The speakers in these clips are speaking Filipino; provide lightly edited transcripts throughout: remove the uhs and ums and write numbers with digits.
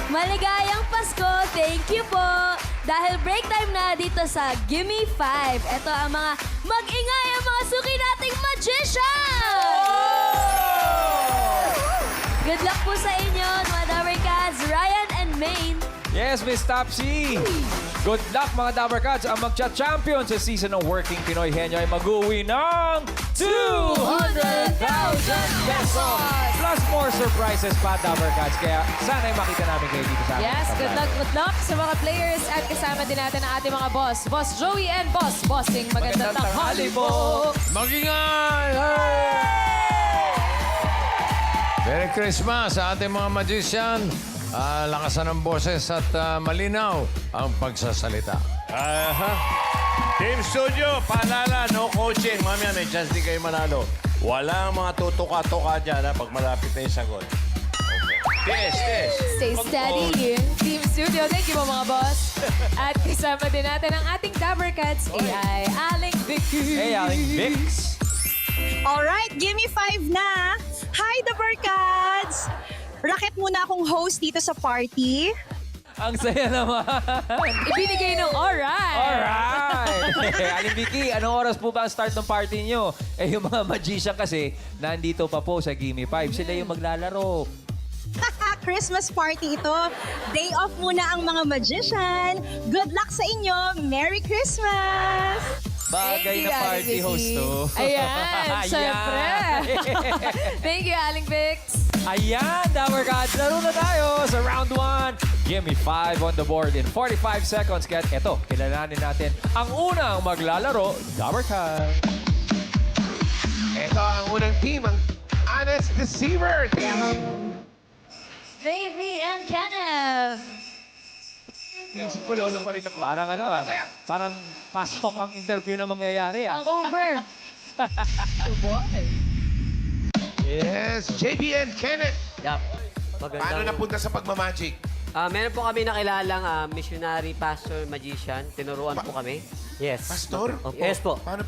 Maligayang Pasko! Thank you po! Dahil break time na dito sa Gimme 5. Ito ang mga mag-ingay ang mga suki nating magician! Good luck po sa inyo, mga Dabber Cats, Ryan and Maine. Yes, Miss Topsy! Good luck mga Dabber Cats! Ang magcha-champion sa season ng Working Pinoy Henyo ay mag-uwi ng 200,000 pesos! Plus more surprises pa, Dabber Cats. Kaya sana'y makita namin kayo dito sa amin. Yes, good luck sa mga players at kasama din natin ang ating mga boss. Boss Joey and Boss Bossing. Magandang tanghali po! Magingay! Merry Christmas sa ating mga magician. Lakasan ng boses at malinaw ang pagsasalita. Team Studio, paalala, no coaching. Mamaya, may chance di kayo manalo. Walang mga tutuka-tuka dyan pag malapit na yung sagot. Okay. Test. Stay steady. Team Studio, thank you po mga boss. At kasama din natin ang ating Dabber Cats, AI Aling Vicky. Hey, Aling Vix! Alright, gimme 5 na. Hi, the Barkads! Raket muna akong host dito sa party. Ang saya naman! Ibinigay ng alright. Alright! Aling Vicky, anong oras po ba ang start ng party nyo? Eh, yung mga magician kasi, nandito pa po sa Gimme 5. Sila yung maglalaro. Christmas party ito. Day off muna ang mga magician. Good luck sa inyo. Merry Christmas! Bagay na party host to. Ayan, syempre. Thank you, Aling Vix. Ayan, Dabber Cats, laro na tayo sa round 1. Gimme 5 on the board in 45 seconds. Kaya eto, kilalanin natin ang unang maglalaro, Dabber Cats. Ito ang unang team, ang Honest Deceivers. Baby and Kenneth. Parang ano, parang fast talk ang interview na mangyayari. Ang over. Yes, JB and Kenneth. Yup. Paano napunta sa pagmamagic? Meron po kami nakilalang missionary, pastor, magician. Tinuruan po kami. Yes. Pastor? Opo. Yes po. Paano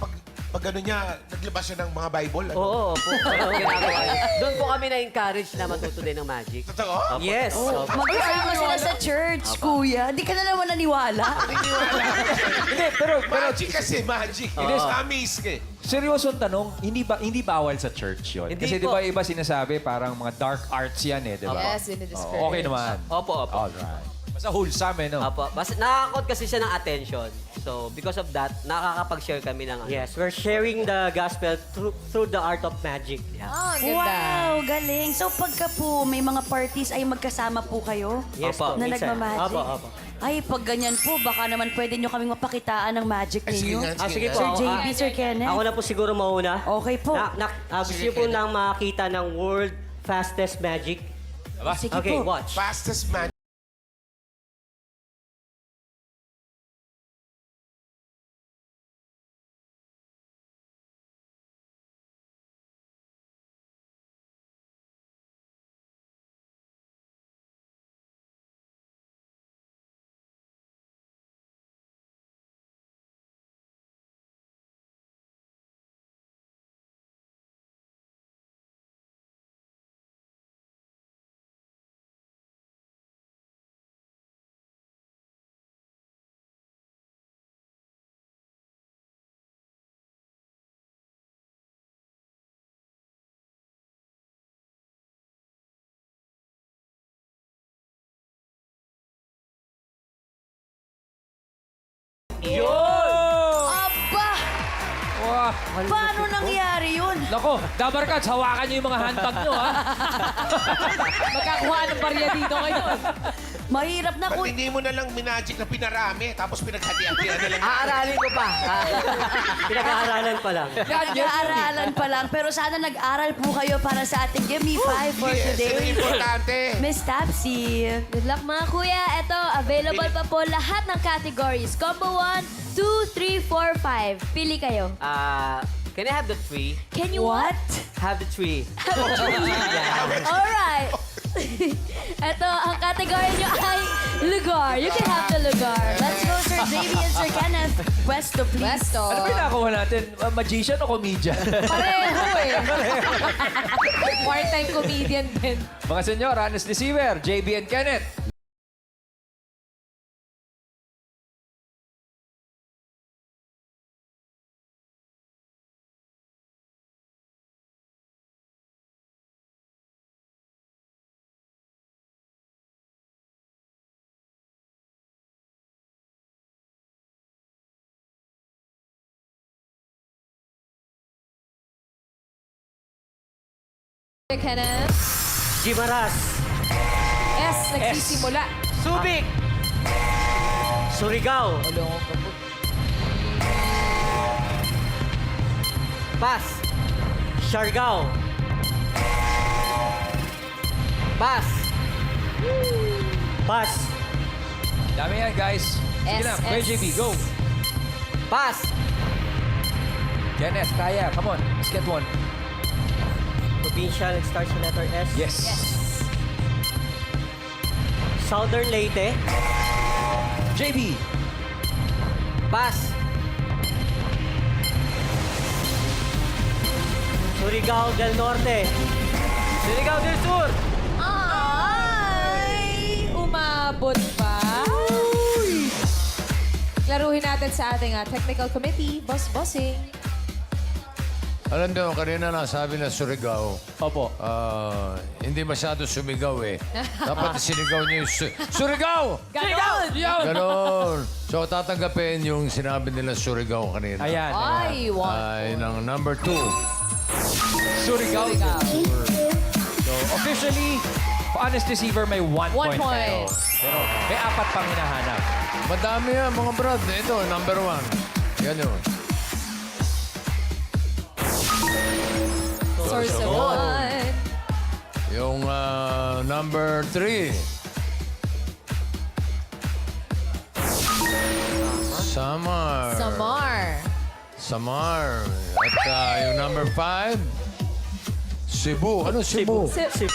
pag ano niya, naglabas siya ng mga Bible? Ano? Oo, opo. Ano ginagawa niya? Doon po kami na-encourage na matuto din ng magic. Totoo? Opo. Yes. Opo. Magkasama sila sa church, kuya. Hindi ka na naman naniwala. Hindi, pero Magic kasi, magic. Hindi, Amis eh. seryosong tanong, hindi bawal sa church yun. Hindi Kasi di po. ba iba sinasabi, parang mga dark arts yan eh, di ba? Yes, dinidiscourage. Oo, okay naman. Opo, opo. Alright. Basta wholesome eh, no? Opo. Basta nakakot kasi siya ng attention. So, because of that, nakakapag-share kami ng ano. Yes, we're sharing the gospel through the art of magic. Yeah. Oh, ganda. Wow, galing. So pagka po may mga parties ay magkasama po kayo Yes Opo. po, na minsan. nagmamagic? Opo, opo. Ay, pag ganyan po, baka naman pwede nyo kaming mapakitaan ng magic Ay, sige ninyo. nga, Sige po. Sir ako, JB, Sir Kenneth. Ako na po siguro mauna. Okay po. Gusto niyo po nang makita ng world fastest magic? Sige Okay, po. watch. Fastest magic. Aba! Wow. Paano nangyari yun? Nako, Dabber Cats, hawakan niyo yung mga handbag niyo, ha? Magkakuha ng barya dito ngayon. Mahirap na Ba't po. hindi mo na lang minagic na pinarami, tapos pinaghati-hatian na lang? Aaralin ko pa. Pinag-aaralan pa lang. Nag-aaralan pa lang. Pero sana nag-aral po kayo para sa ating Gimme 5 for Yes, yun ang today. importante. Miss Tapsy. Good luck mga kuya. Ito, available pa po lahat ng categories. Combo 1, 2, 3, 4, 5. Pili kayo. Can I have the tree? Can you What? Have the tree. Alright. Ito, ang category nyo ay lugar. You can have the lugar. Let's go, Sir JB and Sir Kenneth. Pwesto, please. Westo. Ano ba yung nakakuha natin? Magician o comedian? Pareho eh. Part-time comedian din. Mga senyor, Honest Deceiver, JB and Kenneth. Kenneth. Gimaras. S, nagsisimula. Subic. Surigao. Ulong ko po. Pas. Siargao. Pas. Pas. Dami yan, guys. Sige na, Kuya JB, go. Pas. Kenneth, kaya. Come on, let's get one. Provincial starts with letter S. Yes. Southern Leyte. JB. Pas. Surigao del Norte. Surigao del Sur. Ay! Umabot pa. Laruhin natin sa ating technical committee. Boss-bossing. Alam nyo, kanina nasabi na Surigao. Opo. Hindi masyado sumigaw eh. Dapat sinigaw niyo yung Surigao! Ganon! Ganon! So, tatanggapin yung sinabi nila Surigao kanina. Ayan. Ay, one. Ay, ng number 2. Surigao. So, officially, honest deceiver, may 1 1 point. point. Pero may 4 pang hinahanap. Madami yan, mga brad. Ito, number 1. Yan yun. Source of one. Yung number 3. Samar. Samar. At yung number 5. Cebu. Ano Cebu? Letter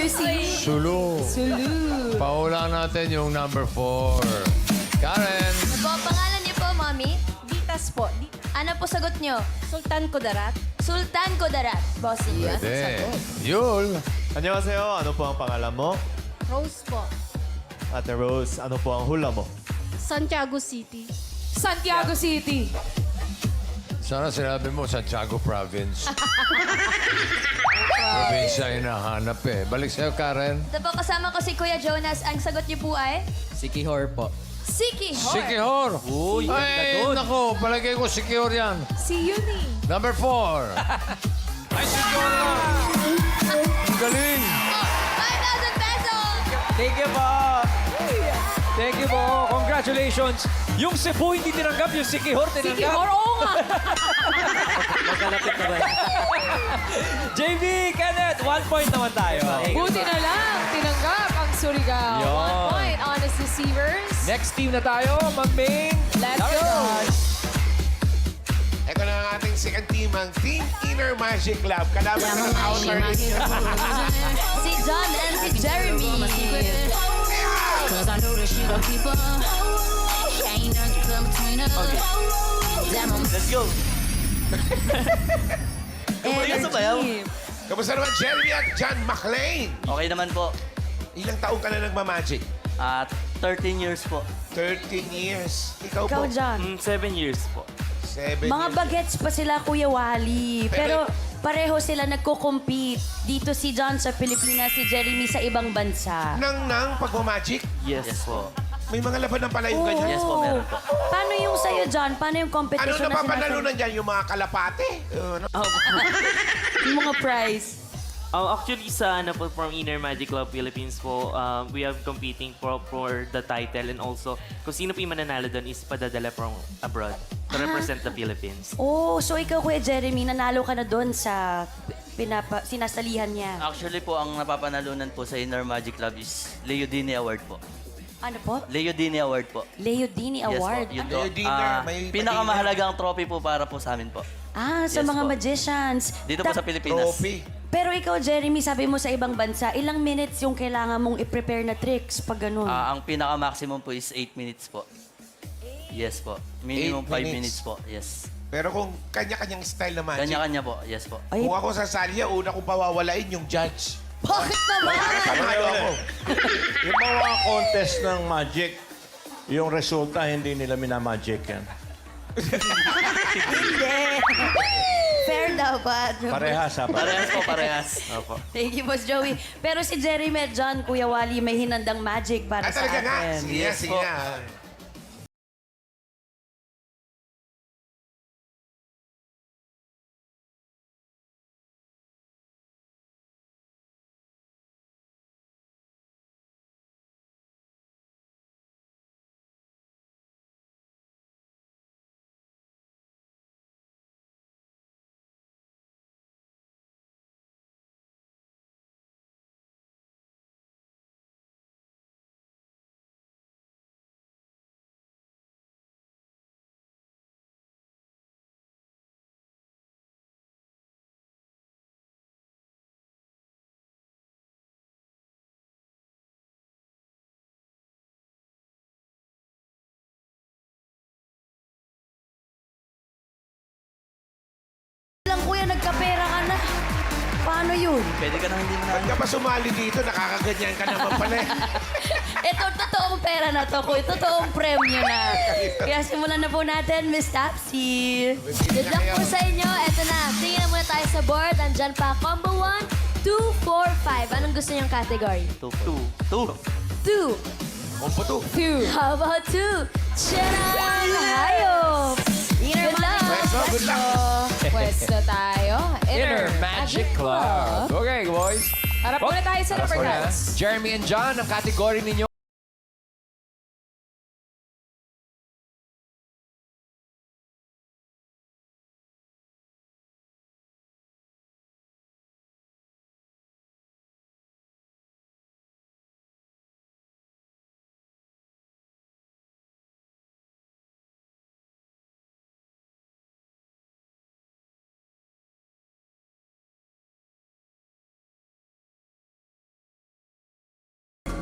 C. Sulu. Sulu. Paula natin yung number 4. Karen. Ano po ang pangalan niyo po, Mami? Ditas po. Ano po sagot niyo? Sultan Kudarat? Sultan Kudarat. Bossing. Pwede. Yul. 안녕하세요. ano po ang pangalan mo? Rose po. Ate Rose, ano po ang hula mo? Santiago City. Santiago City. Sana sinabi mo Santiago Province. Probinsya hinahanap eh. Balik sa'yo, Karen. Ito po, kasama ko si Kuya Jonas. Ang sagot niyo po ay? Sikihor po. Sikihor. Sikihor. Uy, Ay, nako. Palagay ko Sikihor yan. Si Yuni. Number 4. Ay, Sikihor na. Ang galing. 5,000 pesos! Thank you po. Thank you po. Congratulations. Yung Cebu hindi tinanggap, yung Sikihor tinanggap. Sikihor, oo nga. Magkalapit naman. JB, Kenneth, 1 point naman tayo. Buti na lang. Tinanggap ang Surigao. Yun. 1 point. Honest deceivers. Next team na tayo, mag-main. Let's go. Ito na ang ating second team, ang Team Inner Magic Club. Kalaban na ng outer ninyo. Si John and si Jeremy. Let's go. Kamusta naman, Jeremy at John McLean? Okay naman po. Ilang taong ka na nagmamagic? At 13 years po. 13 years. Ikaw Ikaw, po? John. 7 years po. 7 Mga years. bagets pa sila, Kuya Wally. Pero pareho sila nagko-compete. Dito si John sa Pilipinas, si Jeremy sa ibang bansa. Nang pagmamagic? Yes, po. May mga labanan pala yung ganyan. Yes po, meron po. Paano yung sa'yo, John? Paano yung Ano competition na napapanalunan dyan? Yung mga kalapate? Yung mga prize? Actually, sa ano po, from Inner Magic Club Philippines po, we have competing for the title and also kung sino po yung mananalo doon is padadala from abroad to represent the Philippines. Oh, so ikaw, Kuya Jeremy, nanalo ka na doon sa sinasalihan niya. Actually po, ang napapanalunan po sa Inner Magic Club is Leo Dini Award po. Ano po? Leo Dini Award po. Leo Dini Award. Yes po, yun po. Leo Dini, may Pinakamahalagang trophy po para po sa amin po. Ah, sa Yes mga po. magicians. Dito po sa Pilipinas. Trophy. Pero ikaw, Jeremy, sabi mo sa ibang bansa, ilang minutes yung kailangan mong i-prepare na tricks pag ganun? Ang pinaka-maximum po is 8 minutes po. Yes po. Minimum 8 5 minutes. minutes po. Yes. Pero kung kanya-kanyang style na magic, Kanya-kanya po. Yes po. Ay, kung ako sasali, una kong pawawalain yung judge. bakit naman? Panalo ako. Yung mga contest ng magic, yung resulta hindi nila minamagic yan. Hindi. Fair dapat. Parehas ha. Parehas po, parehas. Opo. Thank you, Boss Joey. Pero si Jeremy at John, Kuya Wally, may hinandang magic para sa Talaga nga. atin. Sige, Yes sige po. na. Paano yun? Pwede ka nang hindi Ba't ka pa sumali dito? Nakakaganyan ka naman pala eh. Ito, totoong pera na to, Kuya. Totoong premyo na. Kaya simulan na po natin, Miss Tapsy. Good luck po sa inyo. Eto na, tingin na muna tayo sa board. Andyan pa, combo 1, 2, 4, 5. Anong gusto niyong category? 2. 2. Combo 2. How about 2? Charan! Hayop! Good luck! Good luck. Pwesto tayo. Inner Magic Club. Okay, boys. Harap muna tayo sa number Una, cards. Jeremy and John, ang category ninyo.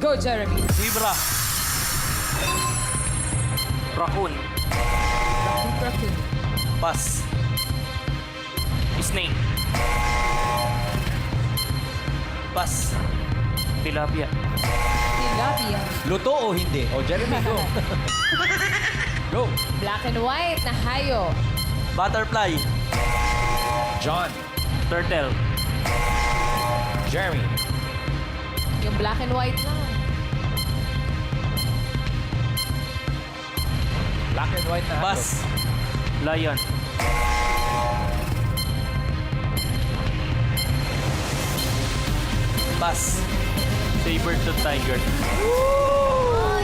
Go, Jeremy. Zebra. Raccoon. Pass. Snake. Pass. Tilapia. Tilapia. Luto o hindi? O, Jeremy, go. Go. Black and white na hayo. Butterfly. John. Turtle. Jeremy. Yung black and white lang. Black and white na Pass. Lion. Pass. Saber-tooth tiger.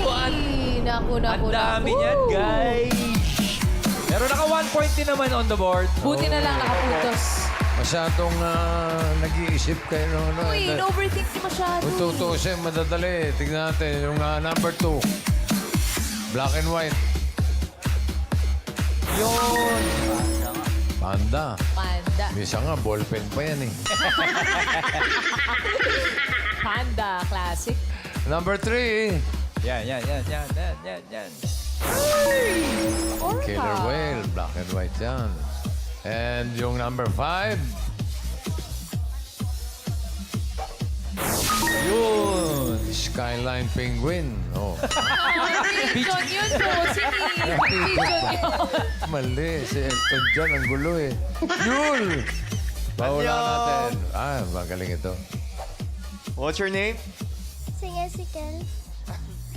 Ay, naku. Ang dami niyan, guys. Pero naka 1 point din naman on the board. Buti na lang nakaputos. Masyadong nag-iisip kayo. Uy, in-overthink niyo masyado. Kung tutusin, madadali. Tignan natin yung number 2. Black and white. Yun. Panda. Panda. Misa nga, ballpen pa yan eh. Panda, classic. Number 3. Yan. Killer whale. Black and white yan. And yung number 5. Yun. Skyline penguin. Oh. Pigeon yun po. Sige. Pigeon yun. Mali. Si Elton John, ang gulo eh. Yul! Bawala natin. Magaling ito. What's your name? Sige, Sikel.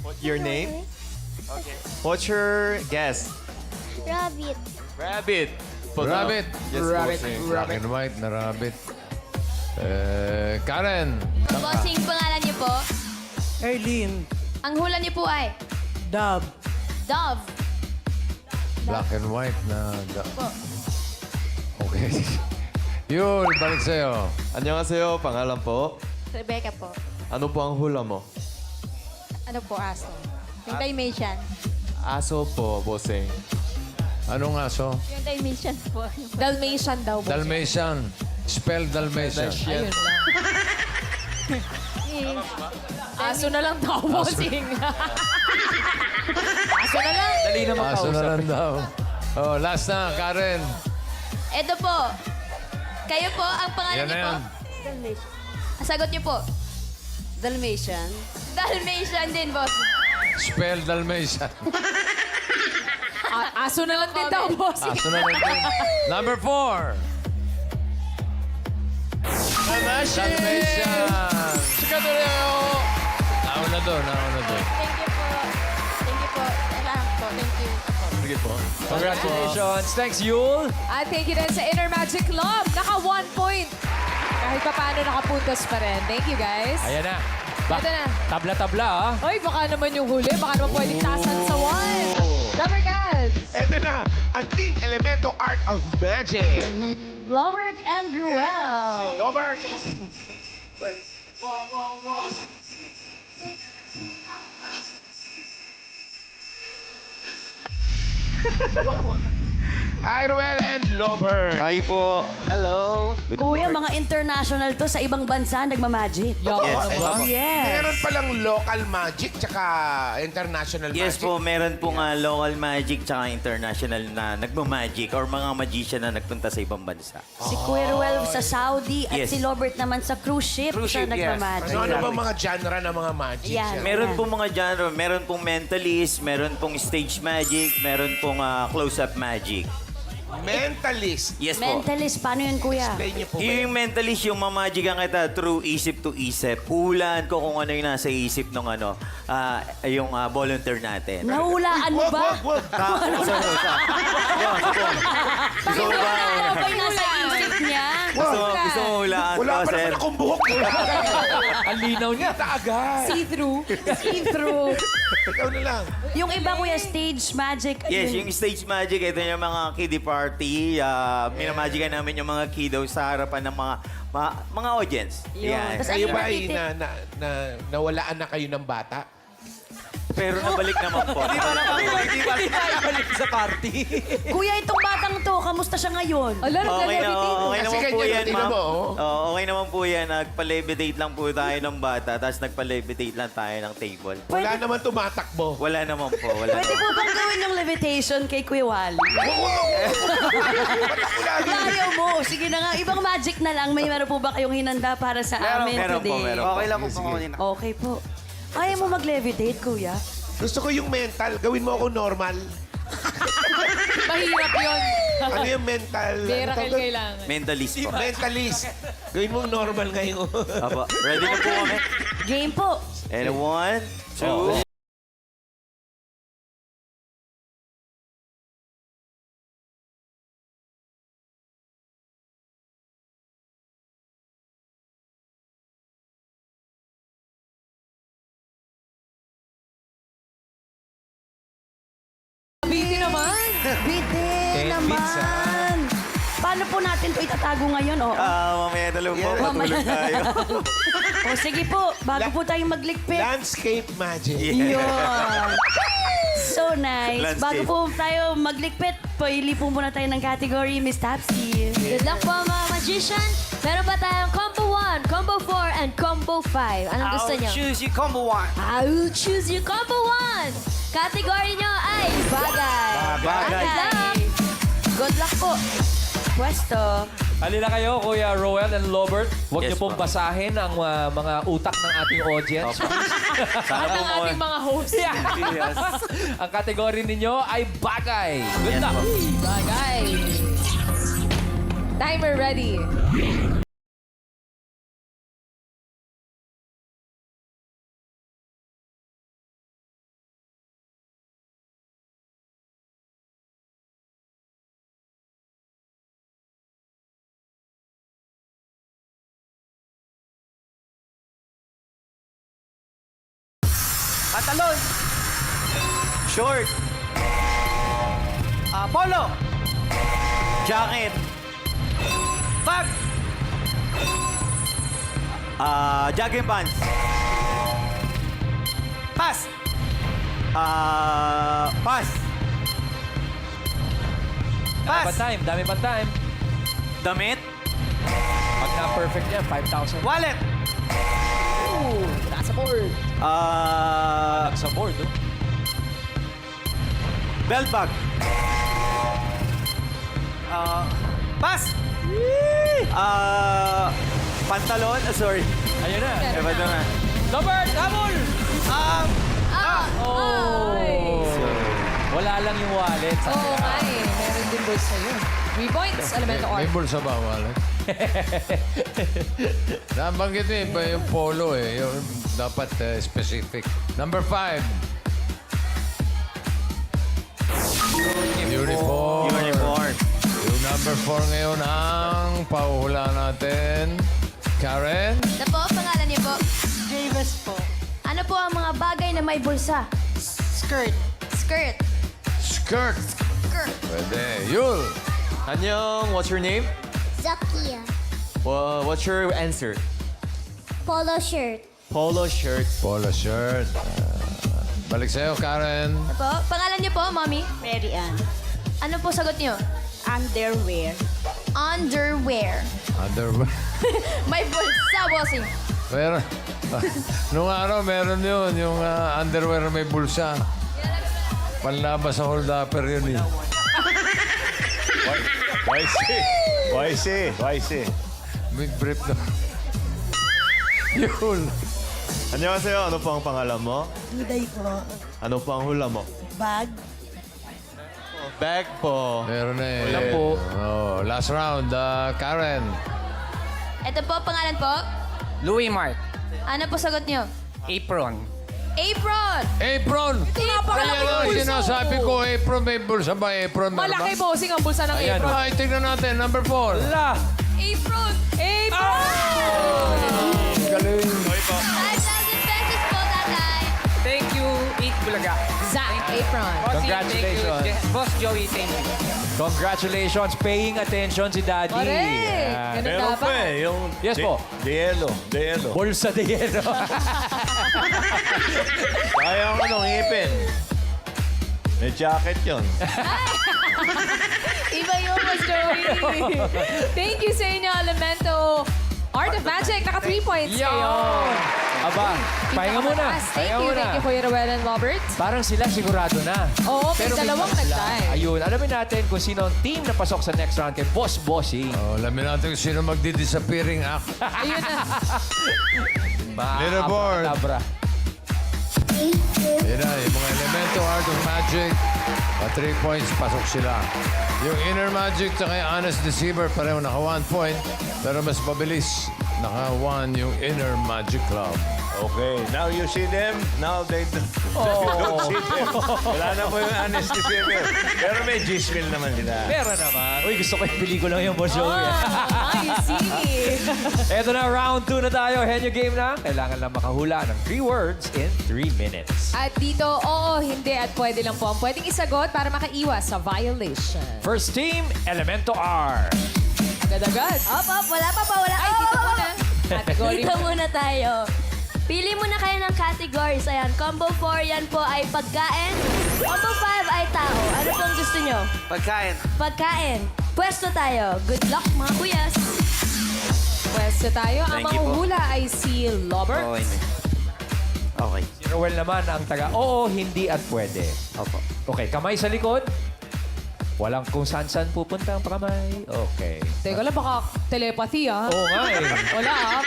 What's your name? What's your guess? Rabbit. Rabbit. Rabbit. Rabbit. Black and white na rabbit. Karen. Bossing, pangalan niyo po? Erlene. Ang hula niyo po ay? Dove. Dove. Black and white na... Okay. Yul, balik sa'yo. 안녕하세요. pangalan po. Rebecca po. Ano po ang hula mo? Ano po, aso? Yung Dalmatian. Aso po, bossing. Anong aso? Yung Dalmatian po. Dalmatian daw po. Dalmatian. Spell Dalmatian. Ayun lang. Aso na lang daw, bossing. Aso na lang. Dali na Aso na makausap. lang daw. Oh, last na, Karen. Ito po. Kayo po, ang pangalan Yan na niyo po? yan. Dalmatian. Sagot niyo po. Dalmatian. Dalmatian din, boss. Spell Dalmatian. Aso na lang din daw, bossing. Aso na lang din. Number 4. Dalmatian. Nauna doon. Thank you po. Thank you po. Kailangan po. Thank you. Sige po. Congratulations. Thanks, Yul. At thank you din sa Inner Magic Club. Naka 1 point. Kahit pa paano nakapuntos pa rin. Thank you, guys. Ayan na. Ito na. Tabla-tabla, ah. Oy, baka naman yung huli. Baka naman pwedeng tasan sa 1. Rubber Cats. Eto na, ang Team Elemento Art of Magic. Robert and Ruel. Over. Hi, Ruel and Lover. Hi po. Hello. Kuya, mga international to sa ibang bansa nagmamagic. Yes. Meron palang local magic tsaka international Yes magic. po, meron pong local magic tsaka international na nagmamagic or mga magician na nagpunta sa ibang bansa. Si Kuya Ruel sa Saudi at Yes. si Robert naman sa cruise ship. Cruise siya ship, yes. nagmamagic. Ano ba mga genre ng mga magic? Yan. yan? Meron pong mga genre, meron pong mentalist, meron pong stage magic, meron pong close-up magic. Mentalist. Yes po. Mentalist, paano yun, Kuya? Explain niyo po ba Yung mentalist, yung mamagigan kita through isip to isip. Hulaan ko kung ano yung nasa isip ng yung volunteer natin. Nahulaan mo ba? Wag. Gusto mo ba? Ano ba yung nasa isip niya? Gusto mo hulaan Wala ko, pa sir? naman akong buhok. Ang linaw niya. Kita agad. See-through. See-through. Ikaw na lang. Yung iba, Kuya, stage magic. Yes, yun. yung stage magic, ito yung mga kiddie party. Minamagigan namin yung mga kiddos sa harapan ng mga audience. Yan. Tas Kayo ano ba yung ay nakiti- nawalaan na kayo ng bata? Pero nabalik naman po. Hindi ba ibalik sa party? Kuya, itong batang to, kamusta siya ngayon? Ala, Okay na, okay Kasi naman po ganyan, yan, tingnan ma'am. mo, oh. Oo, okay naman po yan. Nagpa-levitate lang po tayo ng bata, tapos nagpa-levitate lang tayo ng table. Wala naman tumatakbo. Wala naman po, wala Pwede naman. po bang gawin yung levitation kay Kuya Wally? Ba't ako lagi? Ayaw mo. Sige na nga, ibang magic na lang. May meron po ba kayong hinanda para sa amin Meron today? po, meron po. Okay lang po pangunin. Okay po. Ayaw mo mag-levitate, Kuya? Gusto ko yung mental. Gawin mo ako normal. Mahirap yun. Ano yung mental? Miracle kailangan. Mentalist po. Mentalist. Gawin mo normal ngayon. Apo, ready na po kami? Game po. And 1, 2... Busy naman. Bitin naman. Paano po natin ito itatago ngayon? Oo. mamaya na lang po, matulog tayo. O sige po, bago po tayong magligpit. Landscape magic. Yun. So nice. Landscape. Bago po tayo magligpit, pili po muna tayo ng category, Miss Tapsy. Good luck po mga magician. Meron pa tayong combo 1, combo 4, and combo 5. Anong gusto niyo? Choose you combo 1. I will choose you combo 1. Category nyo ay bagay. Bagay. Good luck. Good luck po. Pwesto. Halina kayo, Kuya Roel and Lobert. Huwag Yes niyo pong po. basahin ang mga utak ng ating audience. Sana At po ang ating mga host. Yes. Ang kategory ninyo ay bagay. Good luck. Bagay. Timer ready. Pantalon. Short. Polo. Jacket. Bag. Jogging pants. Pass. Pass. Dami pa time. Dami pa time. Damit. Pag na-perfect yan, 5,000. Wallet. Nasa board. Sa board, oh. Belt bag. Pass. Pantalon. Sorry. Ayun na. Eba ito na. Lobert, habol! Oh! Wala lang yung wallet. Oo nga eh. Meron din bulsa yun. 3 points. Elemento May or. bulsa ba, wallet? Nabanggit niyo iba yung polo eh. Yung dapat specific. Number 5. Uniform. Uniform. Yung number 4 ngayon ang pauhula natin. Karen? Ano po, pangalan niyo po? Davis po. Ano po ang mga bagay na may bulsa? Skirt. Skirt. Skirt. Skirt. Pwede. Yul. Annyeong, what's your name? Zakia. What's your answer? Polo shirt. Polo shirt. Polo shirt. Balik sa'yo, Karen. Ano po? Pangalan niyo po, Mommy? Mary Ann. Ano po sagot niyo? underwear. Underwear. Underwear. May bulsa, bossing. Pero, nung araw, meron yun. Yung underwear na may bulsa. Panlabas sa hold-upper yun eh. YC. Big brief na. Yun. 안녕하세요. Ano po ang pangalan mo? Duday po. Ano po ang hula mo? Bag. Bag po. Meron na eh. Wala po. Oh, last round, Karen. Ito po, pangalan po. Louis Mark. Ano po sagot niyo? Apron. Apron! Apron! Napakalaki ng Ayan, bulsa. sinasabi ko, apron. May bulsa ba? Apron. meron ba? Malaki, bossing, ang bulsa ng Ayan, apron. ay, tignan natin. Number 4. La! Apron! Apron! Galing. 5,000 pesos po, tatay. Thank you, Eat Bulaga. Zach, apron. Bossy, Congratulations. thank you. Boss Joey, thank you. Congratulations. Paying attention si Daddy. Correct. Yan. Ganun Meron pa dapat. eh, yung... Yes po. De Yelo. Bulsa de yelo. Kaya ang ngipin. May jacket yun. Iba yun, Boss Joey. Thank you sa inyo, Elemento. Art of Magic, naka 3 points kayo. Yon! Aba, pahinga muna. Thank you, Kuya Ruel and Robert. Parang sila sigurado na. Oo, pero may dalawang mas lang. nag-tie. Ayun, alamin natin kung sino ang team na pasok sa next round kay Boss Bossy. Oh, alamin natin kung sino magdi-disappearing act. Ayun na. Leaderboard. Abra. Yan na, yung mga elemento, Art of Magic. 3 points, pasok sila. Yung Inner Magic at yung Honest Deceiver, pareho naka 1 point. Pero mas mabilis, naka 1 yung Inner Magic Club. Okay, now you see them, now they don't see them. Wala na po yung honesty silver. Pero may G-Spill naman sila. Meron naman. Uy, gusto ko yung pelikula yung Boss Joey. I see. Eto na, round 2 na tayo. Henyo game na. Kailangan lang makahula ng 3 words in 3 minutes. At dito, oo, hindi at pwede lang po ang pwedeng isagot para makaiwas sa violation. First team, Elemento R. Agad-agad. Op, wala pa. Ay, dito muna. Category. Dito muna tayo. Pili muna kayo ng categories. Ayan, combo 4 yan po ay pagkain. Combo 5 ay tao. Ano pong gusto nyo? Pagkain. Pagkain. Pwesto tayo. Good luck, mga kuyas. Pwesto tayo. Ang Thank you po. manghuhula ay si Robert. Okay. Si Roel naman ang taga, oo, hindi at pwede. Opo. Okay, kamay sa likod. Walang kung saan-saan pupunta ang kamay. Okay. Teka lang, baka telepathy, ha? Oo nga eh. Wala, ha?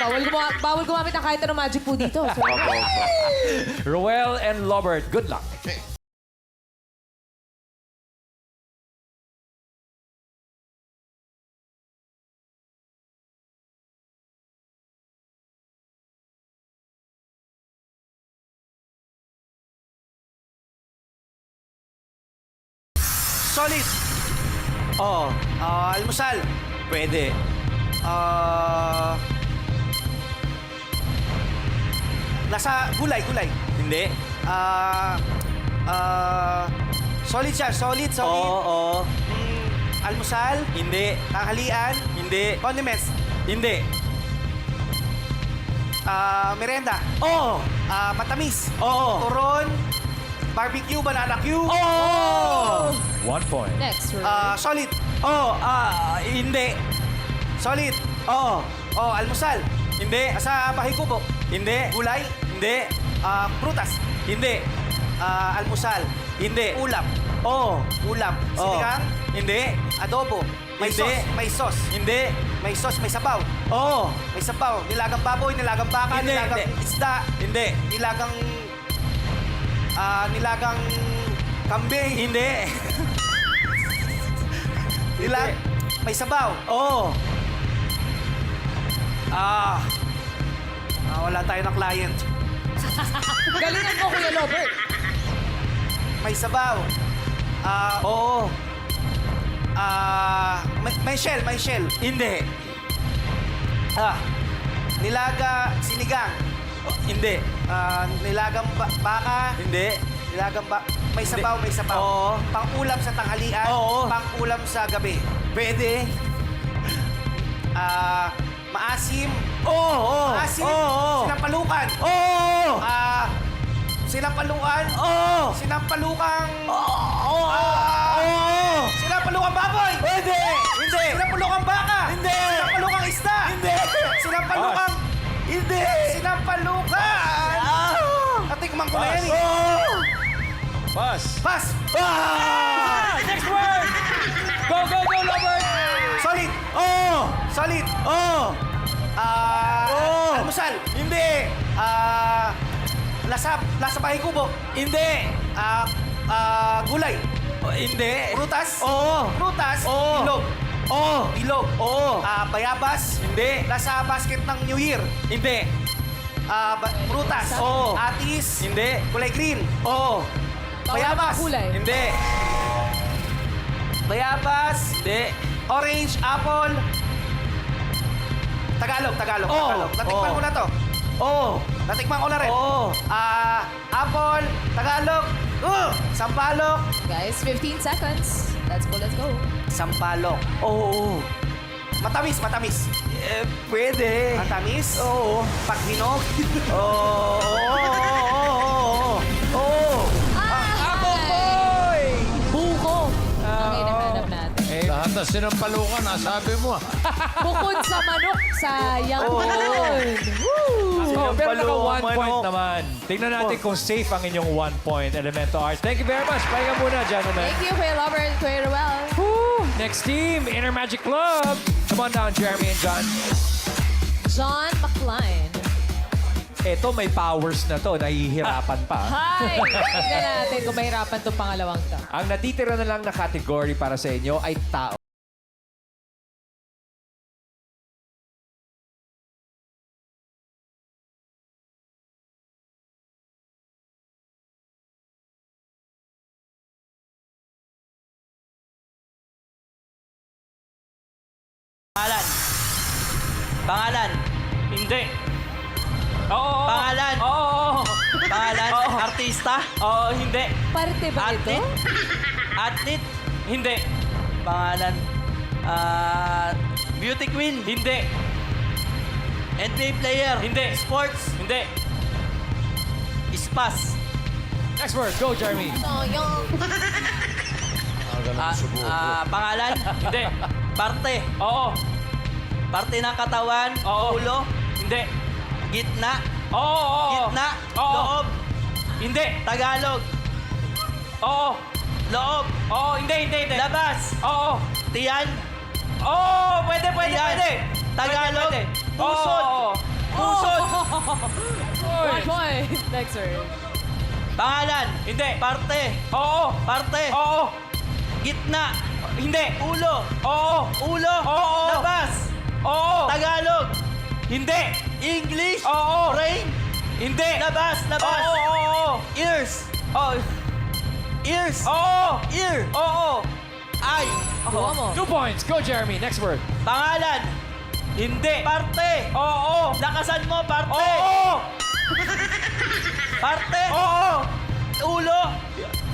Bawal gumamit ng kahit anong magic po dito. So, Roel and Robert, good luck. Solid. Oo. Almusal. Pwede. Nasa gulay. Hindi. Solid siya. Solid. Oo. Almusal. Hindi. Tanghalian. Hindi. Condiments. Hindi. Merenda. Oo. Matamis. Oo. Turon. Barbecue. Banana Q. Oo. 1 point. next round. Solid. Oo. Hindi. Solid. Oo. Almusal. Hindi. Sa bahay kubo. Hindi. Gulay. Hindi. Prutas. Hindi. Almusal. Hindi. Ulam. Oo. Ulam. Oo. Sinigang. Hindi. Adobo. May Hindi. sauce. May sauce. Hindi. May sauce. May sabaw. Oo. May sabaw. Nilagang baboy. Nilagang baka. Hindi, Nilagang hindi. isda. Hindi. Nilagang... nilagang... Kambing. Hindi. May sabaw. Oo. Wala tayo ng client. Galingan mo, Kuya Robert. May sabaw. Oo. May shell. May shell. Hindi. Nilaga... Sinigang. Hindi. Nilagang baka. Hindi. Nilagang may sabaw. May sabaw. Oo. Pang-ulam sa tanghalian. Oo. Pang-ulam sa gabi. Pwede. Maasim. Oo. Maasim. Oo. Sinampalukan. Oo. Sinampalukan. Oo. Sinampalukang... Oo. Sinampalukang baboy. Pwede. Pass. Pass! Next word! Go, go, go, Robert! Solid! Oh! Solid! Oh! Almusal! Hindi! Lasa bahay kubo! Hindi! Gulay! Hindi! Prutas? Oo! Prutas? Oo! Ilog! Oo! Ilog! Oo! Bayabas? Hindi! Nasa basket ng New Year? Hindi! Prutas? Oo! Atis? Hindi! Kulay green? Oo! Bayabas? Kulay. Hindi! Bayabas? Hindi! Orange? Apple? Tagalog. Natikman ko na to. Oo. Natikman ko na rin. Oo. Apple, Tagalog, sampalok. Guys, 15 seconds. Let's go. Sampalok. Oo. Matamis. Pwede. Matamis? Oo. Pag hinog? Oo. Buko. Ang hinahanap natin. Lahat na sinampalukan, nasabi mo. Bukod sa manok, sayang yun. Oh, pero naka 1 point manok. naman. Tingnan natin kung safe ang inyong 1 point, Elemento Arts. Thank you very much. Pahinga muna, gentlemen. Thank you, Kuya Robert, Kuya Ruel. Next team, Inner Magic Club. Come on down, Jeremy and John. John McCline. Eto, may powers na to. Nahihirapan pa. Hi! Tignan natin kung mahirapan itong pangalawang to. Ang natitira na lang na category para sa inyo ay tao. Pangalan. Hindi. Oo. Pangalan. Oo. Pangalan. Oo. Artista. Oo, hindi. Parte ba ito? Athlete. Hindi. Pangalan. Beauty queen. Hindi. NBA player. Hindi. Sports. Hindi. Spas. Next word, go, Jeremy. Pangalan. Hindi. Parte. Oo. Parte ng katawan. Oo. Ulo. Hindi. Gitna. Oo. Gitna. Oo. Loob. Hindi. Tagalog. Oo. Loob. Oo, hindi. Labas. Oo. Tiyan. Oo, pwede. Tiyan. Tagalog. Pwede. Pusod. Oo. Pusod. 1 point. Next word. Pangalan. Hindi. Parte. Oo. Parte. Oo. Gitna. Hindi. Ulo. Oo. Ulo. Oo. Labas. Oo. Tagalog. Hindi. English. Oo. Brain. Hindi. Labas. Oo. Ears. Oo. Ears. Oo. Ear. Oo. Eye. Gawa mo. 2 points. Go, Jeremy. Next word. Pangalan. Hindi. Parte. Oo. Lakasan mo, parte. Oo. Parte. Oo. Ulo.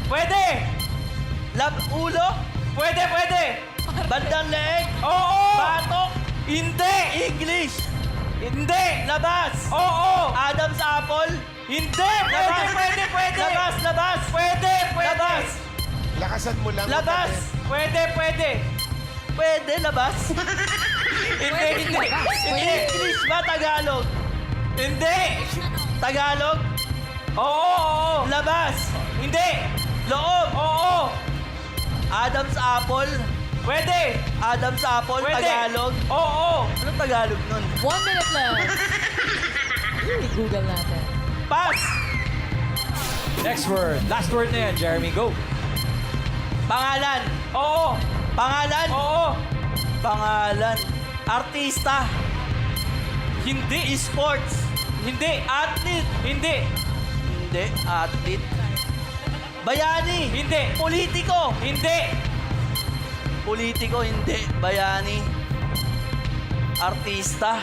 Pwede. Ulo. Pwede. Bandang leeg. Oo. Batok. Hindi. English. Hindi. Labas. Oo. Adam's apple. Hindi. Pwede. Labas. Pwede. Labas. Lakasan mo lang. Labas. Pwede. Pwede, labas. Hindi. English ba Tagalog? Hindi. Tagalog? Oo. Labas. Hindi. Loob. Oo. Adam's apple. Pwede. Adam's apple, Pwede. Tagalog. Oo. Anong Tagalog nun? 1 minute lang. I-google natin. Pass. Next word. Last word na yan, Jeremy. Go. Pangalan. Oo. Pangalan. Oo. Pangalan. Artista. Hindi. Sports. Hindi. Athlete. Hindi. Hindi. Athlete. Bayani. Hindi. Politiko. Hindi. Politiko, hindi. Bayani. Artista.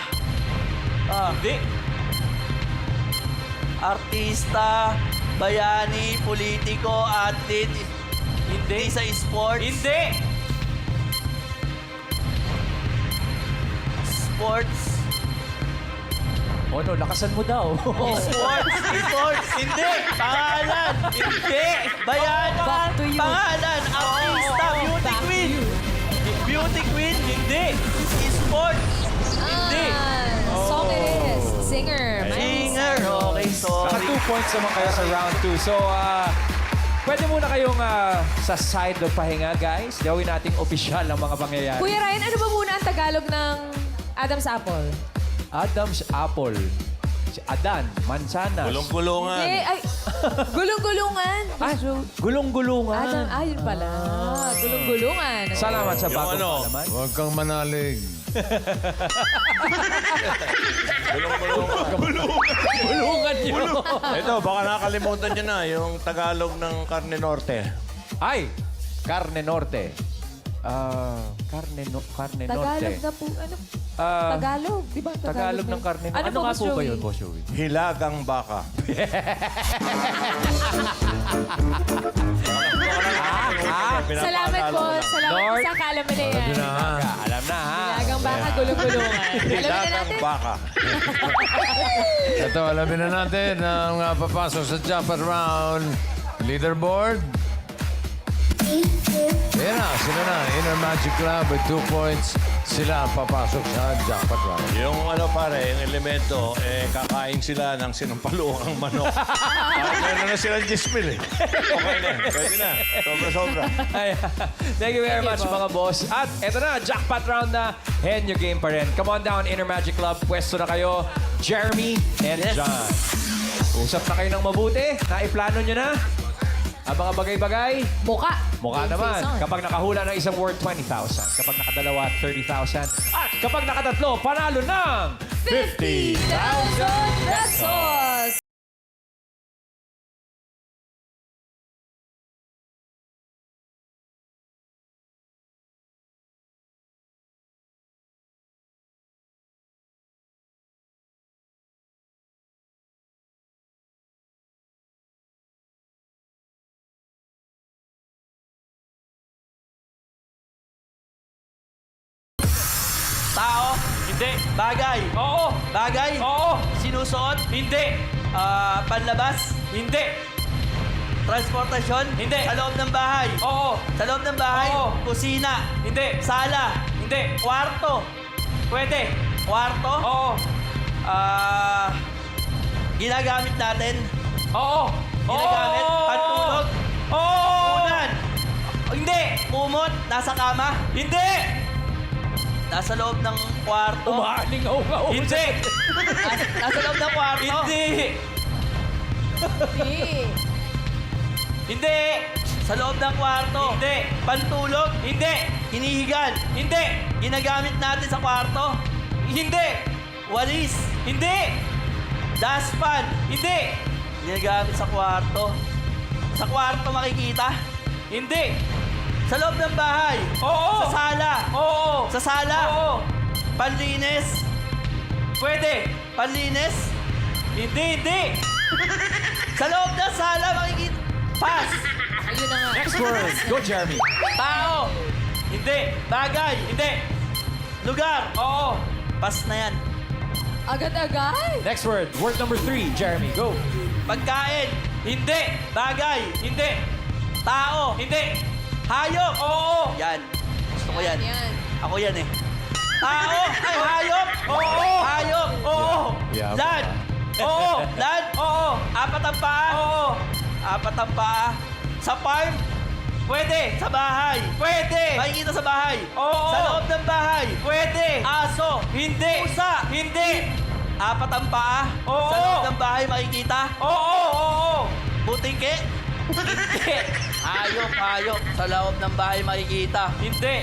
Hindi. Artista, bayani, politiko, athlete. Hindi sa sports. Hindi. Sports. Oh no, lakasan mo daw. Sports. Hindi. Pangalan. Hindi. Bayan. Back to you. Pangalan. Artista. Beauty queen. Beauty queen. Hindi. Sports. Hindi. Songist. Singer. Singer. Okay, Naka sorry. 2 points naman kayo sa round 2. So, pwede muna kayong sa side of pahinga, guys. Gawin nating opisyal ang mga pangyayari. Kuya Ryan, ano ba muna ang Tagalog ng Adam's Apple? Adam's Apple. Si Adan, Mansana. Gulong-gulungan. Ay, gulong-gulungan. Ay, gulong-gulungan. Yun pala. Gulong-gulungan. Salamat sa Yung bagong ano? palaman. Huwag kang manalig. Gulungan nyo. Ito, baka nakakalimutan nyo na yung Tagalog ng Carne Norte. Ay, Carne Norte. Carne Norte. Tagalog na po. Ano? Ah, Tagalog. Di ba? Tagalog ng Carne Norte. Ano nga po ba yun, Boss Joey? Hilagang baka. Salamat po. Salamat po North. sa kaalaman na yan. Alam na, ha? Hilagang baka, gulong-gulungan. Alamin na Hilagang natin. baka. Ito, alamin na natin ang papasok sa jackpot round. Leaderboard. Ayan na, sila na. Inner Magic Club with 2 points. Sila ang papasok sa jackpot round. Yung ano pare, yung elemento, kakain sila ng sinampaluang manok. Meron na silang 10,000 eh. Okay na, pwede na. Sobra-sobra. Ay, thank you very much, mga boss. At eto na, jackpot round na. Henyo game pa rin. Come on down, Inner Magic Club. Pwesto na kayo, Jeremy and John. Usap na kayo ng mabuti. Naiplano nyo na. Ang mga bagay-bagay. Mukha. Mukha Game naman. face on. Kapag nakahula ng isang word, 20,000. Kapag nakadalawa, 30,000. At kapag nakatatlo, panalo ng 50,000 pesos! Tao? Hindi. Bagay? Oo. Bagay? Oo. Sinusuot? Hindi. Panlabas? Hindi. Transportasyon? Hindi. Sa loob ng bahay? Oo. Sa loob ng bahay? Oo. Kusina? Hindi. Sala? Hindi. Kwarto? Pwede. Kwarto? Oo. Ginagamit natin? Oo. Ginagamit? Pantulog? Oo. Unan? Hindi. Kumot? Nasa kama? Hindi. Nasa loob ng kwarto? Umaling-aw-aw. Hindi. Nasa loob ng kwarto? Hindi. Hindi. Sa loob ng kwarto? Hindi. Pantulog? Hindi. Hinihigan? Hindi. Ginagamit natin sa kwarto? Hindi. Walis? Hindi. Dustpan? Hindi. Ginagamit sa kwarto? Sa kwarto makikita? Hindi. Sa loob ng bahay? Oo. Sa sala? Oo. Sa sala? Oo. Panlinis? Pwede. Panlinis? Hindi. Sa loob ng sala makikita? Pass! Ayun na nga. Next word. Go, Jeremy. Tao? Hindi. Bagay? Hindi. Lugar? Oo. Pass na yan. Agad-agad. Next word. Word number 3. Jeremy, go. Pagkain? Hindi. Bagay? Hindi. Tao? Hindi. Hayop? Oo. Yan. Gusto ko yan. Yan. Ako yan eh. Tao? Ay, hayop? Oo. Hayop? Oo. Yeah, Land? Oo. Land? Oo. Apat ang paa? Oo. Apat ang paa? Sa farm? Pwede. Sa bahay? Pwede. Makikita sa bahay? Oo. Sa loob ng bahay? Pwede. Aso? Hindi. Pusa? Hindi. Apat ang paa? Oo. Sa loob ng bahay makikita? Oo. Butike? Hindi. Hayop. Sa loob ng bahay makikita? Hindi.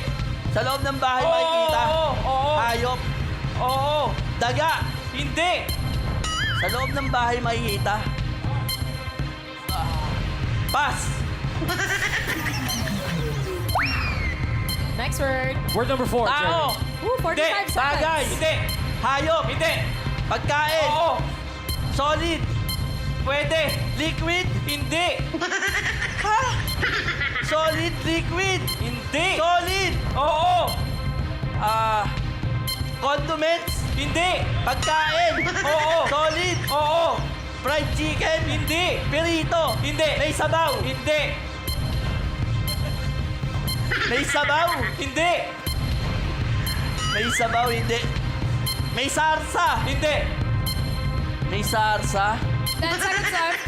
Sa loob ng bahay makikita? Oo. Hayop? Oo. Daga? Hindi. Sa loob ng bahay makikita? Pass! Next word. Word number 4, Jeremy. Tao! Ooh, 45 Hindi. seconds. Bagay! Hindi. Hayop! Hindi. Pagkain! Oo. Solid! Pwede. Liquid! Hindi. Ha? Solid! Liquid! Hindi. Solid! Oo. Condiments! Hindi. Pagkain! Oo. Solid! Oo. Fried chicken! Hindi. Pirito! Hindi. May sabaw! Hindi. May sabaw! Hindi. May sabaw, hindi. May sarsa! Hindi. May sarsa? 10 seconds left.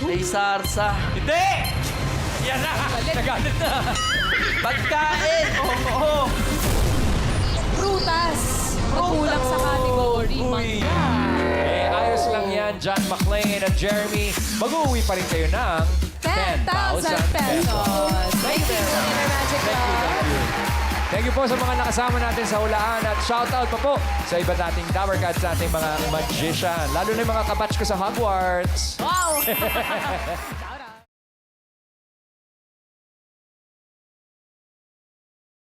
May sarsa. Hindi! Yan na! Nagalit na! Pagkain! Oo. Prutas. Kulang sa category. Mangga. Eh, ayos lang yan, John McClane at Jeremy. Mag-uwi pa rin kayo ng 10,000 pesos. Thank you, Inner Magic Club. Thank you po sa mga nakasama natin sa hulaan at shoutout pa po sa iba nating Tower Cats nating mga magician. Lalo na yung mga kabatch ko sa Hogwarts. Wow!